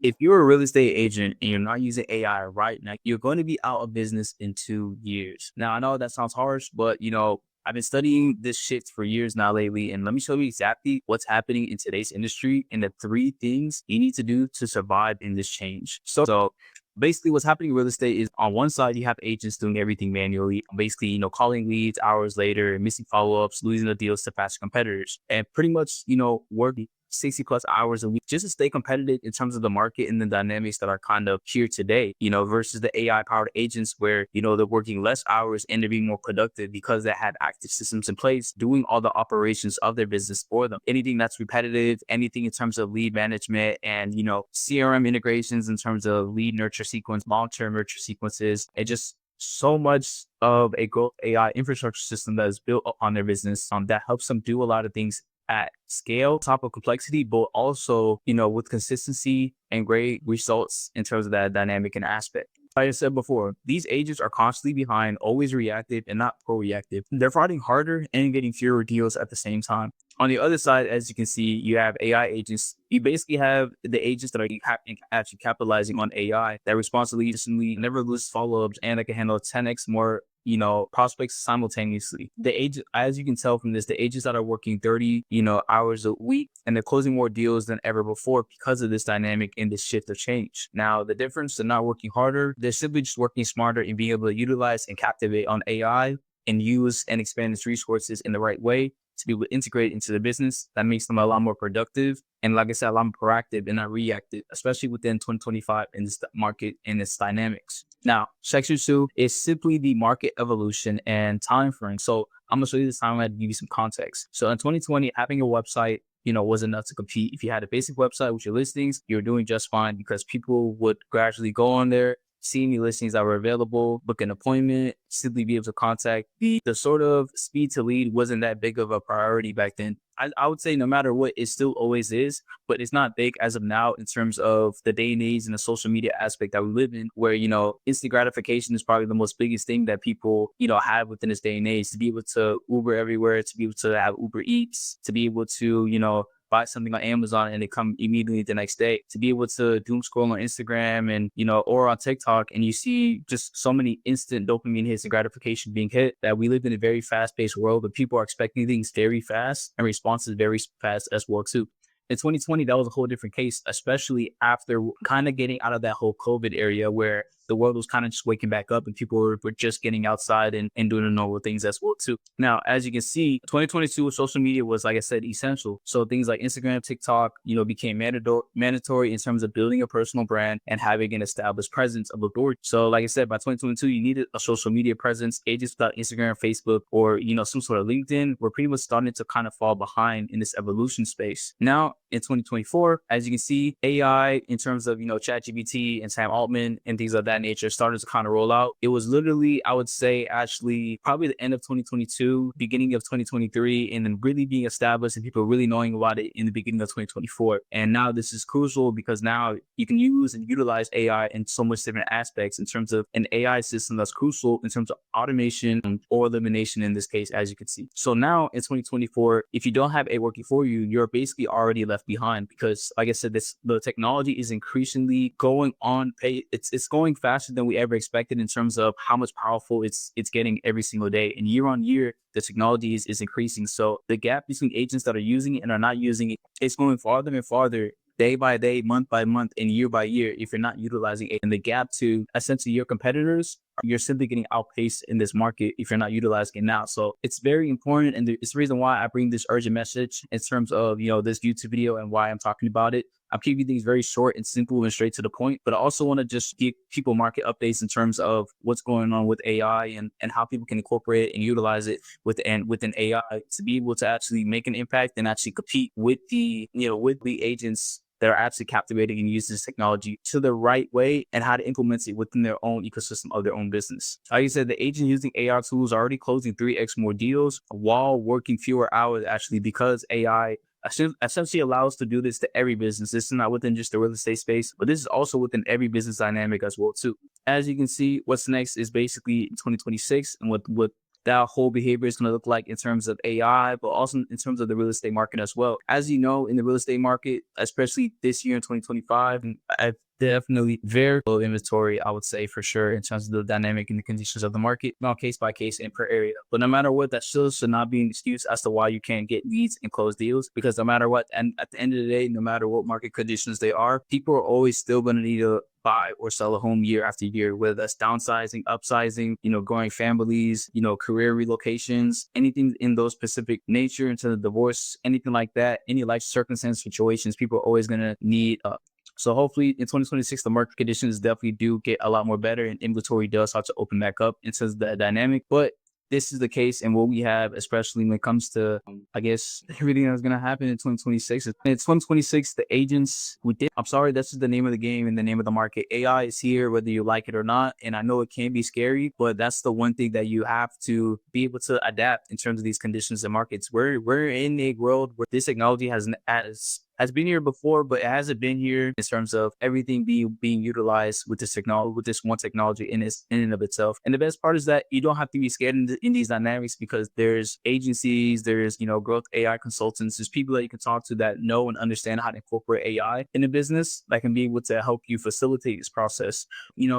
if you're a real estate agent and you're not using AI right now, you're going to be out of business in 2 years. Now, I know that sounds harsh, but I've been studying this shit for years now lately, and let me show you exactly what's happening in today's industry and the three things you need to do to survive in this change. So basically what's happening in real estate is on one side, you have agents doing everything manually, basically, calling leads hours later, missing follow-ups, losing the deals to faster competitors, and pretty much, working 60 plus hours a week just to stay competitive in terms of the market and the dynamics that are kind of here today, versus the AI powered agents where, they're working less hours and they're being more productive because they had active systems in place doing all the operations of their business for them. Anything that's repetitive, anything in terms of lead management and, CRM integrations in terms of lead nurture sequence, long-term nurture sequences, and just so much of a growth AI infrastructure system that is built upon their business that helps them do a lot of things at scale, top of complexity, but also, with consistency and great results in terms of that dynamic and aspect. Like I said before, these agents are constantly behind, always reactive and not pro-reactive. They're fighting harder and getting fewer deals at the same time. On the other side, as you can see, you have AI agents. You basically have the agents that are actually capitalizing on AI that responsibly instantly never lose follow-ups and that can handle 10x more prospects simultaneously. The agent, as you can tell from this, the agents that are working 30, hours a week and they're closing more deals than ever before because of this dynamic and this shift of change. Now, the difference, they're not working harder. They're simply just working smarter and being able to utilize and captivate on AI and use and expand its resources in the right way to be able to integrate into the business. That makes them a lot more productive. And like I said, a lot more proactive and not reactive, especially within 2025 in this market and its dynamics. Now, section 2 is simply the market evolution and time frame. So I'm going to show you this timeline to give you some context. So in 2020, having a website, was enough to compete. If you had a basic website with your listings, you're doing just fine because people would gradually go on there, see any listings that were available, book an appointment, simply be able to contact. The sort of speed to lead wasn't that big of a priority back then. I would say no matter what, it still always is, but it's not big as of now in terms of the day and age and the social media aspect that we live in, where, instant gratification is probably the most biggest thing that people, have within this day and age. To be able to Uber everywhere, to be able to have Uber Eats, to be able to, buy something on Amazon and it come immediately the next day, to be able to doom scroll on Instagram and, or on TikTok. And you see just so many instant dopamine hits and gratification being hit that we live in a very fast paced world, but people are expecting things very fast and responses very fast as well too. In 2020, that was a whole different case, especially after kind of getting out of that whole COVID area where the world was kind of just waking back up and people were just getting outside and doing the normal things as well too. Now, as you can see, 2022 with social media was, like I said, essential. So things like Instagram, TikTok, became mandatory in terms of building a personal brand and having an established presence of authority. So like I said, by 2022, you needed a social media presence. Agents without Instagram, Facebook, or, some sort of LinkedIn were pretty much starting to kind of fall behind in this evolution space. Now, in 2024, as you can see, AI in terms of, ChatGPT and Sam Altman and things of that nature started to kind of roll out. It was literally, I would say, actually probably the end of 2022, beginning of 2023, and then really being established and people really knowing about it in the beginning of 2024. And now this is crucial because now you can use and utilize AI in so much different aspects in terms of an AI system that's crucial in terms of automation or elimination in this case, as you can see. So now in 2024, if you don't have AI working for you, you're basically already left behind because, like I said, the technology is increasingly going on. It's going faster than we ever expected in terms of how much powerful it's getting every single day. And year on year, the technology is increasing. So the gap between agents that are using it and are not using it is going farther and farther, day by day, month by month, and year by year, if you're not utilizing it. And the gap to essentially your competitors, you're simply getting outpaced in this market if you're not utilizing it now. So it's very important. And it's the reason why I bring this urgent message in terms of, this YouTube video and why I'm talking about it. I'm keeping things very short and simple and straight to the point, but I also want to just give people market updates in terms of what's going on with AI and how people can incorporate it and utilize it within AI to be able to actually make an impact and actually compete with the agents that are actually captivating and use this technology to the right way and how to implement it within their own ecosystem of their own business. Like I said, the agent using AI tools are already closing 3x more deals while working fewer hours actually because AI essentially allows to do this to every business. This is not within just the real estate space, but this is also within every business dynamic as well too. As you can see, what's next is basically 2026 and what that whole behavior is going to look like in terms of AI, but also in terms of the real estate market as well. As you know, in the real estate market, especially this year in 2025, I've definitely very low inventory, I would say for sure, in terms of the dynamic and the conditions of the market, not case by case and per area. But no matter what, that still should not be an excuse as to why you can't get leads and close deals. Because no matter what, and at the end of the day, no matter what market conditions they are, people are always still going to need to buy or sell a home year after year, whether that's downsizing, upsizing, growing families, career relocations, anything in those specific nature, into the divorce, anything like that, any life circumstance situations, people are always going to need so hopefully in 2026, the market conditions definitely do get a lot more better and inventory does start to open back up into the dynamic. But this is the case, and what we have, especially when it comes to, I guess, everything that's going to happen in 2026. In 2026, the agents who did, I'm sorry, that's just the name of the game and the name of the market. AI is here, whether you like it or not. And I know it can be scary, but that's the one thing that you have to be able to adapt in terms of these conditions and markets. We're in a world where this technology has been here before, but it hasn't been here in terms of everything being utilized with this technology, with this one technology in and of itself. And the best part is that you don't have to be scared in these dynamics, because there's agencies, there's growth AI consultants, there's people that you can talk to that know and understand how to incorporate AI in a business that can be able to help you facilitate this process.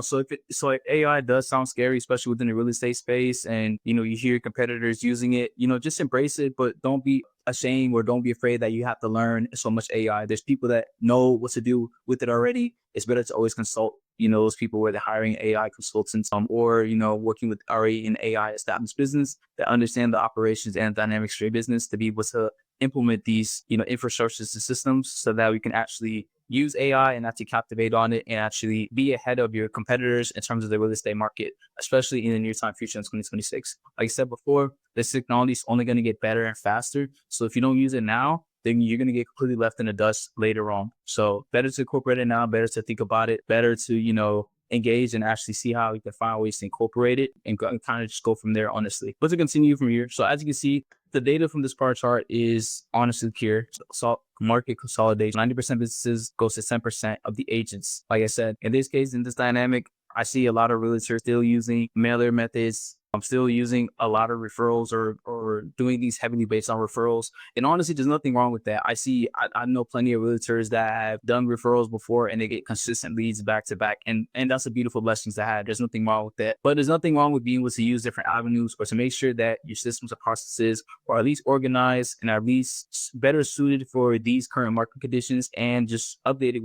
So if AI does sound scary, especially within the real estate space, and you hear competitors using it, just embrace it, but don't be ashamed or don't be afraid that you have to learn so much AI. There's people that know what to do with it already. It's better to always consult, those people where they're hiring AI consultants, or, working with already an AI established business that understand the operations and dynamics of your business to be able to implement these, infrastructures and systems so that we can actually use AI and actually captivate on it and actually be ahead of your competitors in terms of the real estate market, especially in the near time future in 2026. Like I said before, this technology is only going to get better and faster. So if you don't use it now, then you're going to get completely left in the dust later on. So better to incorporate it now, better to think about it, better to, engage and actually see how you can find ways to incorporate it and kind of just go from there, honestly. But to continue from here, so as you can see, the data from this bar chart is honestly clear. So market consolidation, 90% businesses goes to 10% of the agents. Like I said, in this case, in this dynamic, I see a lot of realtors still using mailer methods. I'm still using a lot of referrals or doing these heavily based on referrals. And honestly, there's nothing wrong with that. I know plenty of realtors that have done referrals before and they get consistent leads back to back. And that's a beautiful blessing to have. There's nothing wrong with that. But there's nothing wrong with being able to use different avenues or to make sure that your systems and processes are at least organized and at least better suited for these current market conditions, and just updated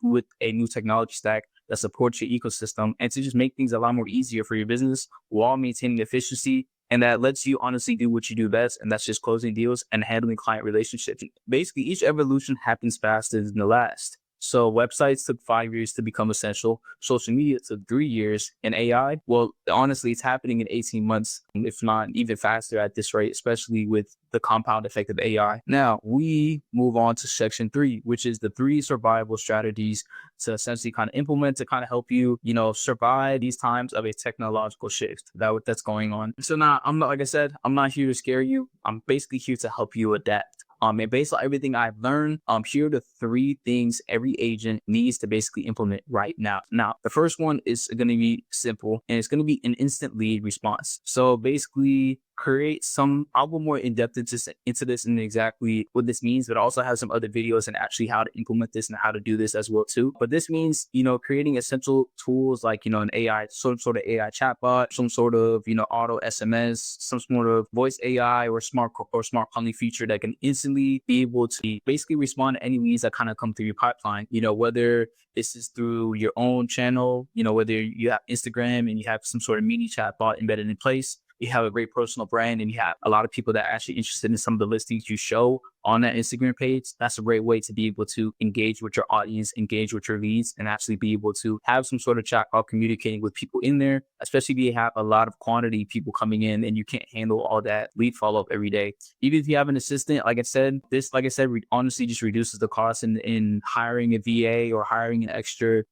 with a new technology stack that supports your ecosystem, and to just make things a lot more easier for your business while maintaining efficiency. And that lets you honestly do what you do best, and that's just closing deals and handling client relationships. Basically, each evolution happens faster than the last. So websites took 5 years to become essential. Social media took 3 years. And AI, well, honestly, it's happening in 18 months, if not even faster at this rate, especially with the compound effect of AI. Now, we move on to section 3, which is the 3 survival strategies to essentially kind of implement to kind of help you, survive these times of a technological shift that's going on. So now, like I said, I'm not here to scare you. I'm basically here to help you adapt. And based on everything I've learned, here are the 3 things every agent needs to basically implement right now. Now, the first one is going to be simple, and it's going to be an instant lead response. So basically, create I'll go more in depth into this and exactly what this means, but also have some other videos and actually how to implement this and how to do this as well too. But this means, creating essential tools like, an AI, some sort of AI chatbot, some sort of, auto SMS, some sort of voice AI or smart calling feature that can instantly be able to basically respond to any leads that kind of come through your pipeline, whether this is through your own channel, whether you have Instagram and you have some sort of mini chatbot embedded in place. You have a great personal brand and you have a lot of people that are actually interested in some of the listings you show on that Instagram page. That's a great way to be able to engage with your audience, engage with your leads, and actually be able to have some sort of chat call communicating with people in there, especially if you have a lot of quantity people coming in and you can't handle all that lead follow-up every day. Even if you have an assistant, like I said, honestly just reduces the cost in hiring a VA or hiring an extra,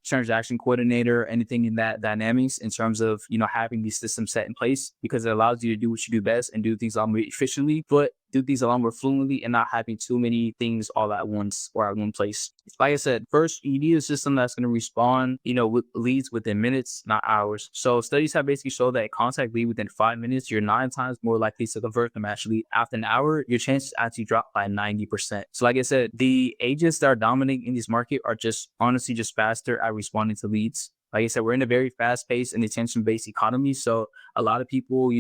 transaction coordinator, anything in that dynamics in terms of, having these systems set in place, because it allows you to do what you do best and do things a lot more efficiently. But do things a lot more fluently and not having too many things all at once or at one place. Like I said, first, you need a system that's going to respond, with leads within minutes, not hours. So studies have basically shown that a contact lead within 5 minutes, you're 9 times more likely to convert them. Actually, after an hour, your chances actually drop by 90%. So like I said, the agents that are dominating in this market are just honestly just faster at responding to leads. Like I said, we're in a very fast-paced and attention-based economy. So a lot of people,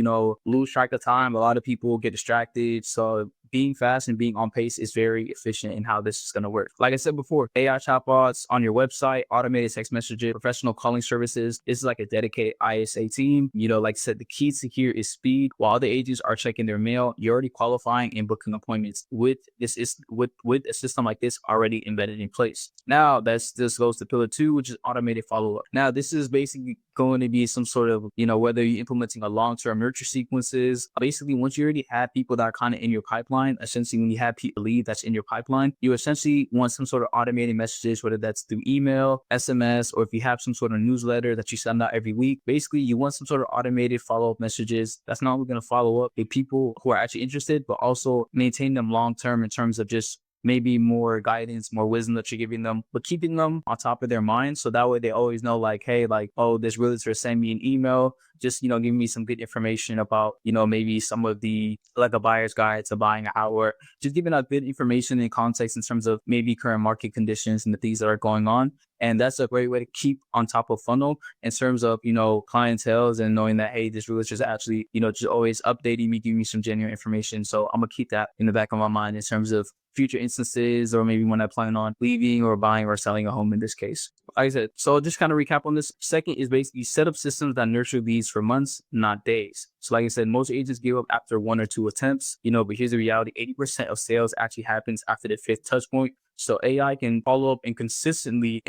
lose track of time. A lot of people get distracted. So being fast and being on pace is very efficient in how this is going to work. Like I said before, AI chatbots on your website, automated text messages, professional calling services. This is like a dedicated ISA team. Like I said, the key to here is speed. While the agents are checking their mail, you're already qualifying and booking appointments with with a system like this already embedded in place. Now this goes to pillar 2, which is automated follow-up. Now this is basically going to be some sort of, whether you're implementing a long-term nurture sequences, basically once you already have people that are kind of in your pipeline, essentially when you have people lead that's in your pipeline, you essentially want some sort of automated messages, whether that's through email, SMS, or if you have some sort of newsletter that you send out every week. Basically, you want some sort of automated follow-up messages that's not only going to follow up with people who are actually interested, but also maintain them long-term in terms of just maybe more guidance, more wisdom that you're giving them, but keeping them on top of their mind. So that way they always know like, hey, like, oh, this realtor sent me an email, just, giving me some good information about, maybe some of the, like a buyer's guide to buying a house, or just giving out good information and context in terms of maybe current market conditions and the things that are going on. And that's a great way to keep on top of funnel in terms of, clientele and knowing that, hey, this realtor is actually, just always updating me, giving me some genuine information. So I'm going to keep that in the back of my mind in terms of future instances, or maybe when I plan on leaving or buying or selling a home in this case. Like I said, so just kind of recap on this. Second is basically set up systems that nurture leads for months, not days. So like I said, most agents give up after 1 or 2 attempts, but here's the reality. 80% of sales actually happens after the 5th touch point. So AI can follow up and consistently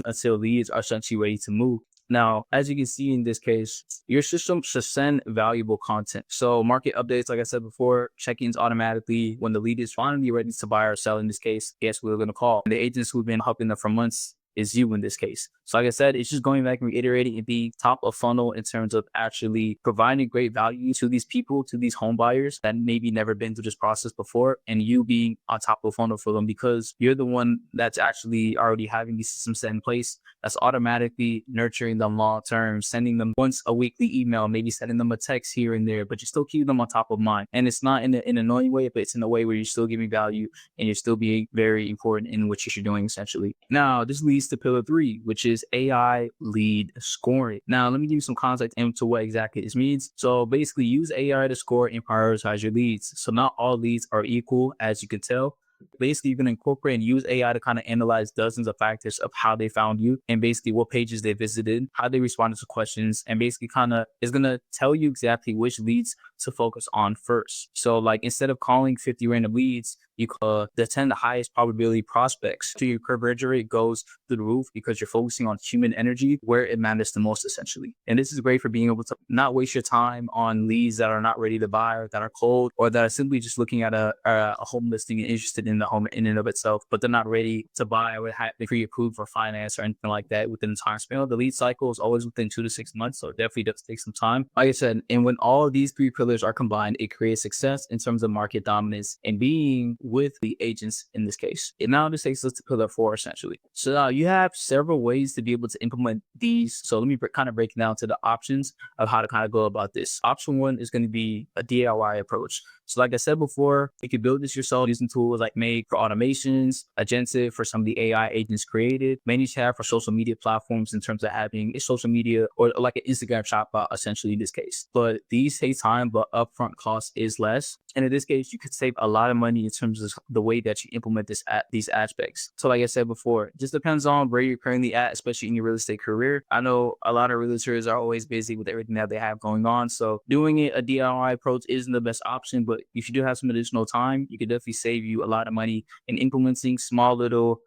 until leads are essentially ready to move. Now, as you can see in this case, your system should send valuable content. So market updates, like I said before, check-ins automatically when the lead is finally ready to buy or sell. In this case, guess we're going to call. And the agents who've been helping them for months is you in this case. So like I said, it's just going back and reiterating and being top of funnel in terms of actually providing great value to these people, to these home buyers that maybe never been through this process before, and you being on top of funnel for them because you're the one that's actually already having these systems set in place that's automatically nurturing them long term, sending them once a weekly email, maybe sending them a text here and there, but you still keep them on top of mind. And it's not in an annoying way, but it's in a way where you're still giving value and you're still being very important in what you're doing essentially. Now, this leads to pillar 3, which is AI lead scoring. Now, let me give you some context into what exactly this means. So basically use AI to score and prioritize your leads. So not all leads are equal, as you can tell. Basically, you can incorporate and use AI to kind of analyze dozens of factors of how they found you and basically what pages they visited, how they responded to questions, and basically kind of is going to tell you exactly which leads to focus on first. So like instead of calling 50 random leads, you call the 10 the highest probability prospects. So your conversion rate goes through the roof because you're focusing on human energy where it matters the most essentially. And this is great for being able to not waste your time on leads that are not ready to buy or that are cold or that are simply just looking at a home listing and interested in the home in and of itself, but they're not ready to buy or have it pre-approved for finance or anything like that within the time span. The lead cycle is always within 2 to 6 months, so it definitely does take some time. Like I said, and when all of these 3 pillars are combined, it creates success in terms of market dominance and being with the agents in this case. And now this takes us to pillar 4 essentially. So now you have several ways to be able to implement these. So let me kind of break it down to the options of how to kind of go about this. Option 1 is going to be a DIY approach. So like I said before, you can build this yourself using tools like Make for automations, Agentive for some of the AI agents created, ManyChat for social media platforms in terms of having a social media or like an Instagram chatbot essentially in this case. But these take time, but upfront cost is less. And in this case, you could save a lot of money in terms of the way that you implement these aspects. So like I said before, it just depends on where you're currently at, especially in your real estate career. I know a lot of realtors are always busy with everything that they have going on. So doing it a DIY approach isn't the best option, but if you do have some additional time, you could definitely save you a lot of money in implementing small little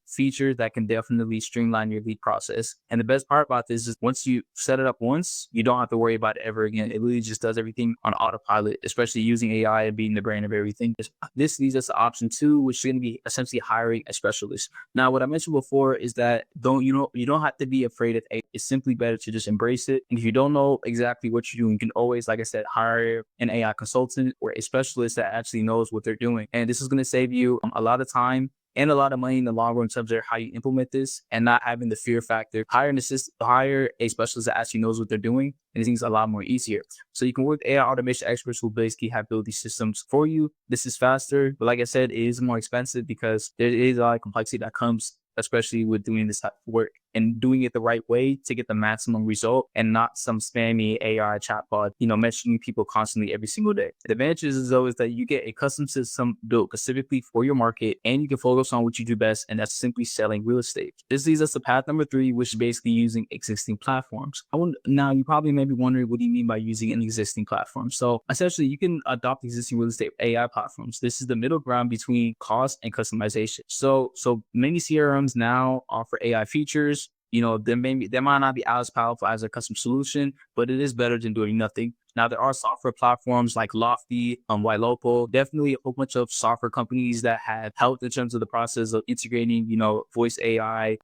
features that can definitely streamline your lead process. And the best part about this is once you set it up once, you don't have to worry about it ever again. It really just does everything on autopilot, especially using AI and being the brain of everything. This leads us to option two, which is going to be essentially hiring a specialist. Now, what I mentioned before is that you don't have to be afraid of AI. It's simply better to just embrace it. And if you don't know exactly what you're doing, you can always, like I said, hire an AI consultant or a specialist that actually knows what they're doing. And this is going to save you a lot of time and a lot of money in the long run in terms of how you implement this and not having the fear factor. Hire a specialist that actually knows what they're doing, and things a lot more easier. So you can work with AI automation experts who basically have built these systems for you. This is faster, but like I said, it is more expensive because there is a lot of complexity that comes, especially with doing this type of work and doing it the right way to get the maximum result and not some spammy AI chatbot, mentioning people constantly every single day. The advantages is though is that you get a custom system built specifically for your market and you can focus on what you do best, and that's simply selling real estate. This leads us to path number 3, which is basically using existing platforms. Now you probably may be wondering, what do you mean by using an existing platform? So essentially you can adopt existing real estate AI platforms. This is the middle ground between cost and customization. So many CRMs now offer AI features. They might not be as powerful as a custom solution, but it is better than doing nothing. Now, there are software platforms like Lofty, Ylopo, definitely a whole bunch of software companies that have helped in terms of the process of integrating, voice AI,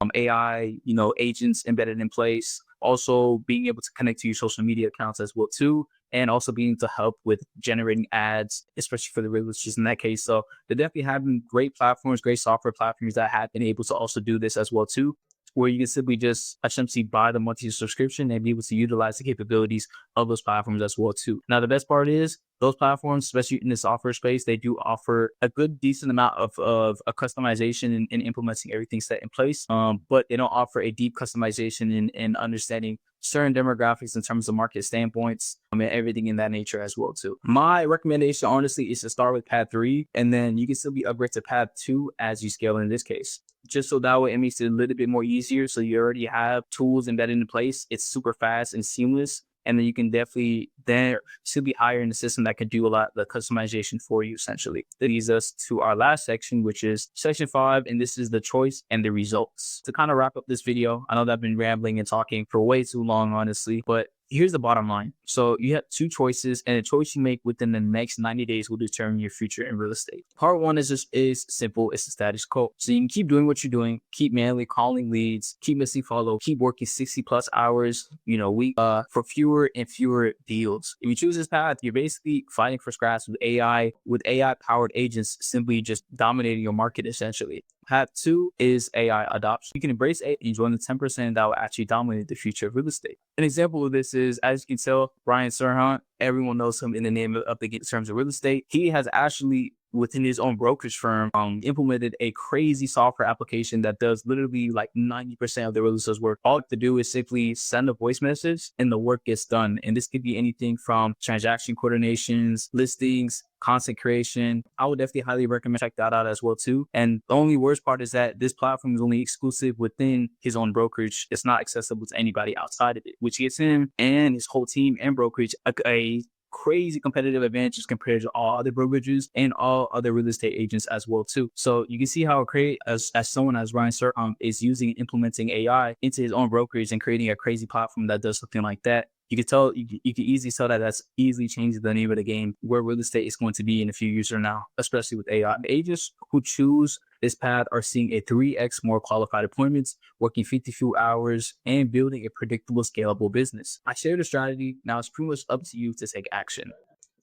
agents embedded in place. Also being able to connect to your social media accounts as well too, and also being able to help with generating ads, especially for the realtors in that case. So they're definitely having great platforms, great software platforms that have been able to also do this as well too, where you can simply just essentially buy the monthly subscription and be able to utilize the capabilities of those platforms as well too. Now, the best part is those platforms, especially in the software space, they do offer a good, decent amount of a customization in implementing everything set in place. But they don't offer a deep customization in understanding certain demographics in terms of market standpoints, and everything in that nature as well too. My recommendation, honestly, is to start with path 3, and then you can still be upgraded to path 2 as you scale in this case. Just so that way it makes it a little bit more easier. So you already have tools embedded in place. It's super fast and seamless. And then you can definitely then still be higher in the system that can do a lot of the customization for you, essentially. That leads us to our last section, which is section 5, and this is the choice and the results. To kind of wrap up this video, I know that I've been rambling and talking for way too long, honestly, but here's the bottom line. So you have 2 choices, and the choice you make within the next 90 days will determine your future in real estate. Part 1 is simple. It's the status quo. So you can keep doing what you're doing, keep manually calling leads, keep missing follow, keep working 60 plus hours, week, for fewer and fewer deals. If you choose this path, you're basically fighting for scraps with AI powered agents simply just dominating your market essentially. Path 2 is AI adoption. You can embrace AI and join the 10% that will actually dominate the future of real estate. An example of this is, as you can tell, Ryan Serhant, everyone knows him in the name of the terms of real estate. He has actually, within his own brokerage firm, implemented a crazy software application that does literally like 90% of the real estate work. All you have to do is simply send a voice message and the work gets done. And this could be anything from transaction coordinations, listings, content creation. I would definitely highly recommend check that out as well too. And the only worst part is that this platform is only exclusive within his own brokerage. It's not accessible to anybody outside of it, which gives him and his whole team and brokerage a crazy competitive advantages compared to all other brokerages and all other real estate agents as well too. So you can see how great as someone as Ryan Serhant is using and implementing AI into his own brokerage and creating a crazy platform that does something like that. You can tell, you can easily tell that that's easily changing the name of the game where real estate is going to be in a few years from now, especially with AI. Agents who choose this path are seeing a 3x more qualified appointments, working 50 few hours, and building a predictable, scalable business. I shared a strategy. Now it's pretty much up to you to take action.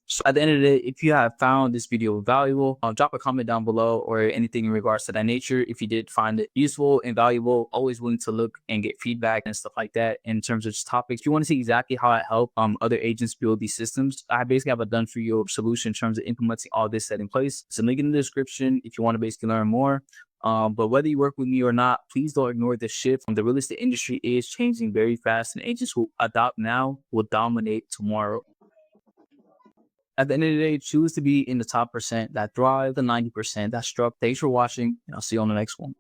So at the end of the day, if you have found this video valuable, drop a comment down below or anything in regards to that nature. If you did find it useful and valuable, always willing to look and get feedback and stuff like that in terms of just topics. If you want to see exactly how I help other agents build these systems, I basically have a done for you solution in terms of implementing all this set in place. It's a link in the description if you want to basically learn more. But whether you work with me or not, please don't ignore the shift. The real estate industry is changing very fast, and agents who adopt now will dominate tomorrow. At the end of the day, choose to be in the top percent that thrive, the 90% that struck. Thanks for watching, and I'll see you on the next one.